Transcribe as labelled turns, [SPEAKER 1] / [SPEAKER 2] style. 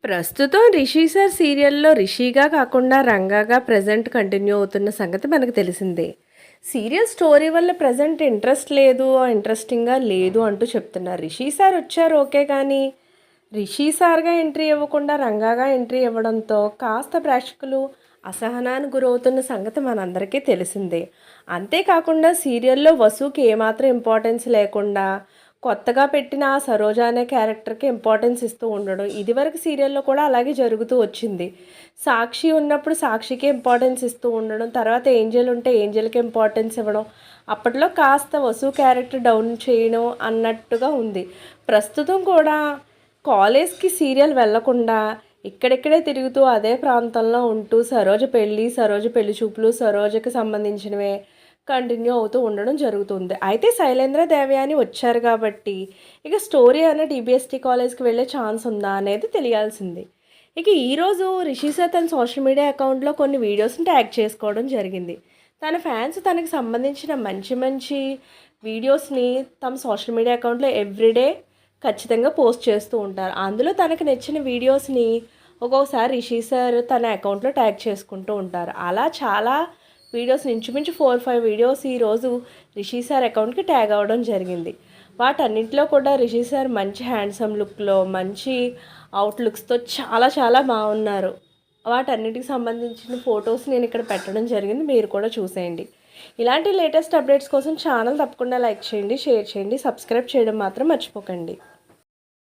[SPEAKER 1] ప్రస్తుతం 'రిషి సార్' సీరియల్‌లో రిషిగా కాకుండా రంగాగా ప్రెజెంట్ కంటిన్యూ అవుతున్న సంగతి మనకు తెలిసిందే. సీరియల్ స్టోరీ వల్ల ప్రెజెంట్ ఇంట్రెస్ట్ లేదు, ఇంట్రెస్టింగ్‌గా లేదు అంటూ చెప్తున్నారు. 'రిషి సార్' వచ్చారు ఓకే కానీ, 'రిషి సార్‌గా ఎంట్రీ ఇవ్వకుండా రంగాగా ఎంట్రీ ఇవ్వడంతో కాస్త ప్రేక్షకులు అసహనానికి గురవుతున్న సంగతి మనందరికీ తెలిసిందే. అంతేకాకుండా సీరియల్‌లో వసుకి ఏమాత్రం ఇంపార్టెన్స్ లేకుండా కొత్తగా పెట్టిన ఆ సరోజ అనే క్యారెక్టర్‌కి ఇంపార్టెన్స్ ఇస్తూ ఉండడం. ఇదివరకు సీరియల్‌లో కూడా అలాగే జరుగుతూ వచ్చింది. సాక్షి ఉన్నప్పుడు సాక్షికి ఇంపార్టెన్స్ ఇస్తూ ఉండడం. తర్వాత ఏంజెల్ ఉంటే ఏంజెల్‌కి ఇంపార్టెన్స్ ఇవ్వడం. అప్పట్లో కాస్త వసు క్యారెక్టర్ డౌన్ చేయడం అన్నట్టుగా ఉంది. ప్రస్తుతం కూడా కాలేజ్‌కి సీరియల్ వెళ్ళకుండా ఇక్కడిక్కడే తిరుగుతూ అదే ప్రాంతంలో ఉంటూ సరోజ పెళ్లి చూపులు, సరోజకి సంబంధించినవే కంటిన్యూ అవుతూ ఉండడం జరుగుతుంది. అయితే శైలేంద్ర దేవయాని వచ్చారు కాబట్టి ఇక స్టోరీ అన్న ఈబీఎస్టీ కాలేజ్‌కి వెళ్ళే ఛాన్స్ ఉందా అనేది తెలియాల్సింది. ఇక ఈరోజు రిషి సార్ తన సోషల్ మీడియా అకౌంట్‌లో కొన్ని వీడియోస్‌ని ట్యాగ్ చేసుకోవడం జరిగింది. తన ఫ్యాన్స్ తనకి సంబంధించిన మంచి మంచి వీడియోస్‌ని తమ సోషల్ మీడియా అకౌంట్‌లో ఎవ్రీడే ఖచ్చితంగా పోస్ట్ చేస్తూ ఉంటారు. అందులో తనకు నచ్చిన వీడియోస్‌ని ఒక్కొక్కసారి రిషి సార్ తన అకౌంట్‌లో ట్యాగ్ చేసుకుంటూ ఉంటారు. అలా చాలా వీడియోస్ ఇంచుమించు 4, 5 వీడియోస్ ఈరోజు రిషి సార్ అకౌంట్‌కి ట్యాగ్ అవ్వడం జరిగింది. వాటన్నిటిలో కూడా రిషి సార్ మంచి హ్యాండ్సమ్ లుక్‌లో, మంచి లుక్స్‌తో చాలా చాలా బాగున్నారు. వాటన్నిటికి సంబంధించిన ఫొటోస్ నేను ఇక్కడ పెట్టడం జరిగింది. మీరు కూడా చూసేయండి. ఇలాంటి లేటెస్ట్ అప్డేట్స్ కోసం ఛానల్ తప్పకుండా లైక్ చేయండి, షేర్ చేయండి, సబ్స్క్రైబ్ చేయడం మాత్రం మర్చిపోకండి.